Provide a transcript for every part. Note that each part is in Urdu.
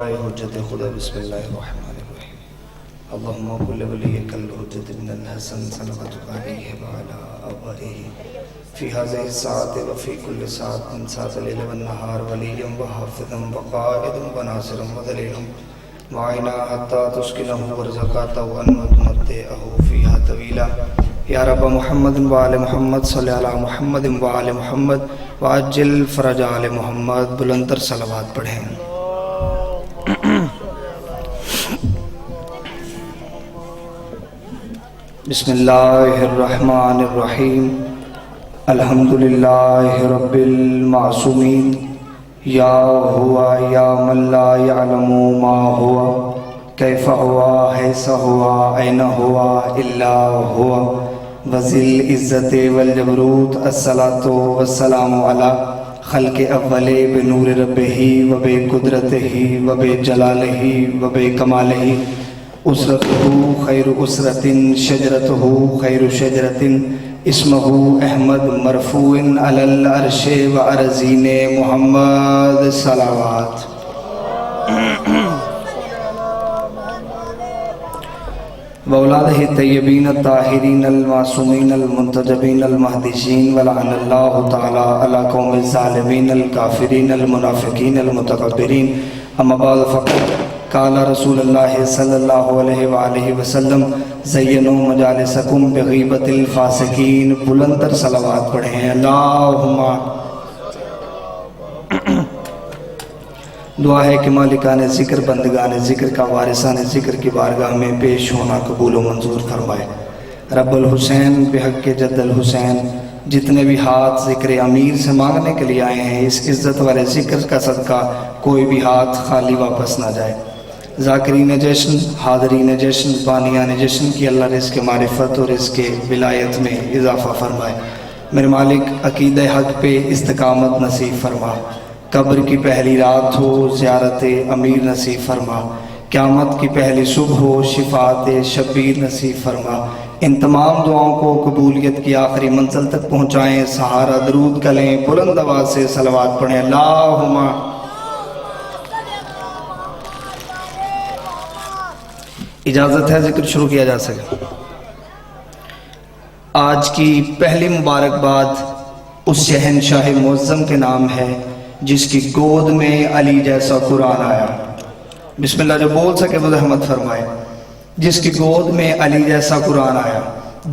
حجت خدا بسم اللہ الرحمن الرحیم اللہم کل ولیک الحجت ابن الحسن صلواتک علیہ وعلا آبائہ فی هذه الساعة وفی کل ساعة من ساعة اللیل والنہار ولیا وحافظا وقائدا وناصرا ودلیلا وعینا حتی تسکنہ ورزقاتا وتمتعہ فیہا طویلا یا رب محمد وآل محمد صلی علی محمد وآل محمد وعجل فرج آل محمد بلندر صلوات پڑھیں۔ بسم اللہ الرحمن الرحیم الحمدللہ رب المعصومین یا ہوا یا من لا یعلم ما ہوا کیف ہوا حیث ہوا این ہوا الا ہوا وذل عزت والجبروت الصلاة والسلام علی خلق اول بنور ربہ و بقدرتہ و بجلالہ و بکمالہ اسرتہ خیر اسرت شجرتہ خیر شجرت اسمہ احمد مرفوع علی العرش و ارزین محمد صلوات۔ وأولادہ الطیبین الطاہرین المعصومین المنتجبین المہدیین ولعن اللہ تعالی علی قوم الظالمین الکافرین المنافقین المتکبرین اما بعد فقط قال رسول اللہ صلی اللہ علیہ وآلہ وسلم زینوا مجالسکم بغیبت الفاسقین۔ بلندر صلوات پڑھیں۔ اللہم دعا ہے کہ مالکان ذکر بندگان ذکر کا وارثان ذکر کی بارگاہ میں پیش ہونا قبول و منظور فرمائے۔ رب الحسین بحق جد الحسین جتنے بھی ہاتھ ذکر امیر سے مانگنے کے لیے آئے ہیں اس عزت والے ذکر کا صدقہ کوئی بھی ہاتھ خالی واپس نہ جائے۔ ذاکرین جشن حاضرین جشن بانیان جشن کی اللہ رزق معرفت اور رزق ولایت میں اضافہ فرمائے۔ میرے مالک عقیدہ حق پہ استقامت نصیب فرما، قبر کی پہلی رات ہو زیارت امیر نصیب فرما، قیامت کی پہلی صبح ہو شفاعت شبیر نصیب فرما۔ ان تمام دعاؤں کو قبولیت کی آخری منزل تک پہنچائیں۔ سہارا درود کلیں، بلند آواز سے صلوات پڑھیں۔ اللہم اجازت ہے ذکر شروع کیا جا سکے۔ آج کی پہلی مبارکباد اس شہنشاہ معظم کے نام ہے جس کی گود میں علی جیسا قرآن آیا۔ بسم اللہ جو بول سکے وہ رحمت فرمائے۔ جس کی گود میں علی جیسا قرآن آیا۔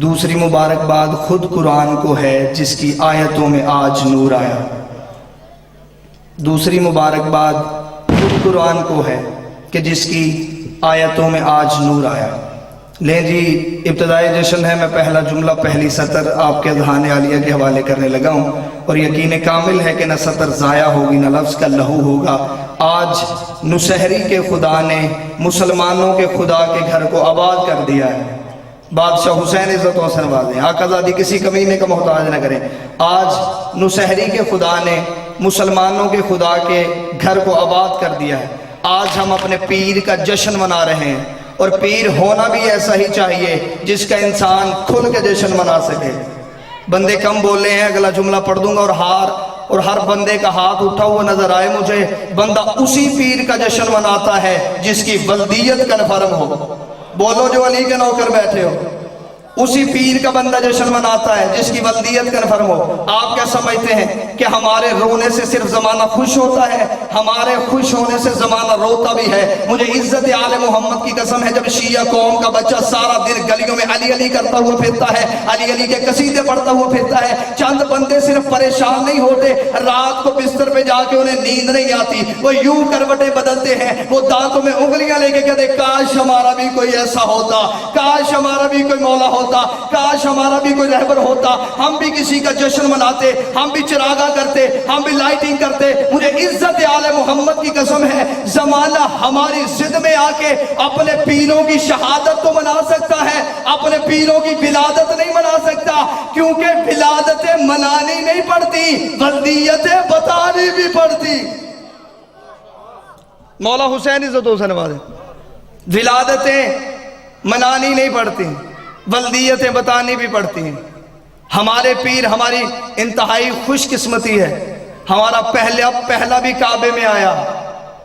دوسری مبارکباد خود قرآن کو ہے جس کی آیتوں میں آج نور آیا۔ دوسری مبارکباد خود قرآن کو ہے کہ جس کی آیتوں میں آج نور آیا۔ لیں جی ابتدائی جشن ہے، میں پہلا جملہ پہلی سطر آپ کے اذہان عالیہ کے حوالے کرنے لگا ہوں، اور یقین کامل ہے کہ نہ سطر ضائع ہوگی نہ لفظ کا لہو ہوگا۔ آج نصیحری کے خدا نے مسلمانوں کے خدا کے گھر کو آباد کر دیا ہے۔ بادشاہ حسین عزتوں سے نوازیں، آقازادی کسی کمینے کا محتاج نہ کریں۔ آج نصیحری کے خدا نے مسلمانوں کے خدا کے گھر کو آباد کر دیا ہے۔ آج ہم اپنے پیر کا جشن منا رہے ہیں، اور پیر ہونا بھی ایسا ہی چاہیے جس کا انسان کھل کے جشن منا سکے۔ بندے کم بولے ہیں، اگلا جملہ پڑھ دوں گا اور ہر بندے کا ہاتھ اٹھا ہوا نظر آئے مجھے۔ بندہ اسی پیر کا جشن مناتا ہے جس کی ولدیت کنفرم ہو۔ بولو جو علی کے نوکر بیٹھے ہو، اسی پیر کا بندہ جشن مناتا ہے جس کی ولدیت کنفرم ہو۔ آپ کیا سمجھتے ہیں کہ ہمارے رونے سے صرف زمانہ خوش ہوتا ہے؟ ہمارے خوش ہونے سے زمانہ روتا بھی ہے۔ مجھے عزت آل محمد کی قسم ہے، جب شیعہ قوم کا بچہ سارا دن گلیوں میں علی علی کرتا ہوا پھرتا ہے، علی علی کے قصیدے پڑھتا ہوا پھرتا ہے، چند بندے صرف پریشان نہیں ہوتے، رات کو بستر پہ جا کے انہیں نیند نہیں آتی، وہ یوں کروٹیں بدلتے ہیں، وہ دانتوں میں انگلیاں لے کے کہتے کاش ہمارا بھی کوئی ایسا ہوتا، کاش ہمارا بھی کوئی مولا ہوتا، کاش ہمارا بھی کوئی رہبر ہوتا، ہم بھی کسی کا جشن مناتے، ہم بھی چراغاں کرتے، ہم بھی لائٹنگ کرتے۔ مجھے عزت آل محمد کی قسم ہے زمانہ ہماری ضد میں آ کے اپنے پیروں کی شہادت تو منا سکتا ہے، اپنے پیروں کی ولادت نہیں منا سکتا، کیونکہ ولادتیں منانی نہیں پڑتی، ولدیتیں بتانی بھی پڑتی۔ مولا حسین عزتوں سے نوازیں، ولادتیں منانی نہیں پڑتی، ولدیتیں بتانی بھی پڑتی ہیں۔ ہمارے پیر ہماری انتہائی خوش قسمتی ہے، ہمارا پہلا بھی کعبے میں آیا،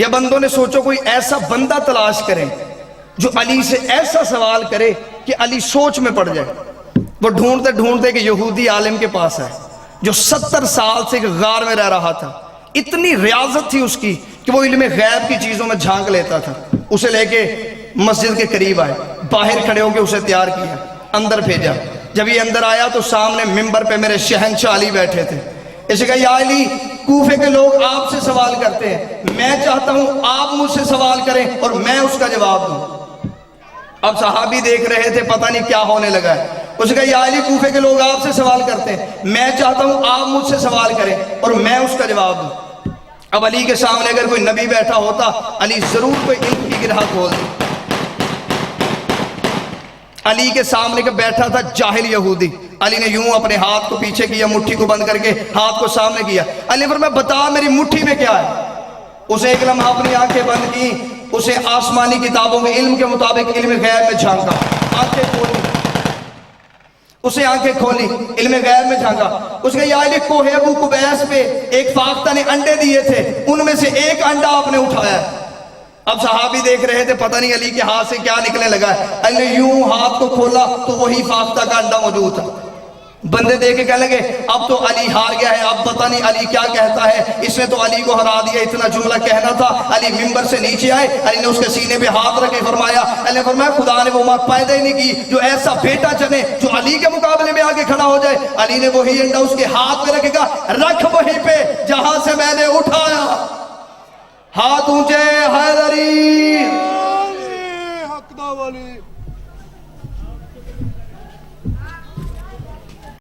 یا بندوں نے سوچو کوئی ایسا بندہ تلاش کریں جو علی سے ایسا سوال کرے کہ علی سوچ میں پڑ جائے. وہ ڈھونڈتے ڈھونڈتے کہ یہودی عالم کے پاس ہے جو 70 سال سے ایک غار میں رہ رہا تھا. اتنی ریاضت تھی اس کی کہ وہ علم غیب کی چیزوں میں جھانک لیتا تھا. اسے لے کے مسجد کے قریب آئے, باہر کھڑے ہو کے اسے تیار کیا, اندر بھیجا. جب یہ اندر آیا تو سامنے ممبر پہ میرے شہنشاہ علی بیٹھے تھے. اسے کہا یا علی, کوفے کے لوگ آپ سے سوال کرتے ہیں, میں چاہتا ہوں آپ مجھ سے سوال کریں اور میں اس کا جواب دوں. اب صحابی دیکھ رہے تھے پتہ نہیں کیا ہونے لگا ہے. اسے کہا یا علی, کوفے کے لوگ آپ سے سوال کرتے ہیں, میں چاہتا ہوں آپ مجھ سے سوال کریں اور میں اس کا جواب دوں. اب علی کے سامنے اگر کوئی نبی بیٹھا ہوتا, علی ضرور کوئی علم کی گرہ کھول دی. علی کے سامنے کے بیٹھا تھا جاہل یہودی. علی نے یوں اپنے ہاتھ کو پیچھے کیا, مٹھی کو بند کر کے ہاتھ کو سامنے کیا. علی نے فرمایا بتا میری مٹھی میں کیا ہے. اسے ایک لمحہ اپنی آنکھیں بند کی, اسے آسمانی کتابوں میں علم کے مطابق علم غیب میں جھانکا, آنکھیں کھولی, اسے آنکھیں کھولی, علم غیب میں جھانکا. اس نے یا علی, کوہ ابو قبیس پہ ایک فاختہ نے انڈے دیے تھے, ان میں سے ایک انڈا آپ نے اٹھایا. اب صحابی دیکھ رہے تھے پتہ نہیں علی کے ہاتھ سے کیا نکلنے لگا ہے. علی نے یوں ہاتھ کو کھولا تو وہی فاختہ کا انڈا موجود تھا. بندے دیکھ کے کہنے لگے اب تو علی ہار گیا ہے, اب پتہ نہیں علی کیا کہتا ہے, اس نے تو علی کو ہرا دیا, اتنا جملہ کہنا تھا. علی ممبر سے نیچے آئے, علی نے اس کے سینے پہ ہاتھ رکھے, فرمایا, علی نے فرمایا خدا نے وہ موت پیدا ہی نہیں کی جو ایسا بیٹا چنے جو علی کے مقابلے میں آگے کھڑا ہو جائے. علی نے وہی انڈا اس کے ہاتھ پہ رکھے گا, رکھ وہیں پہ جہاں سے میں نے اٹھایا. ہاتھ اونچے, حیدری.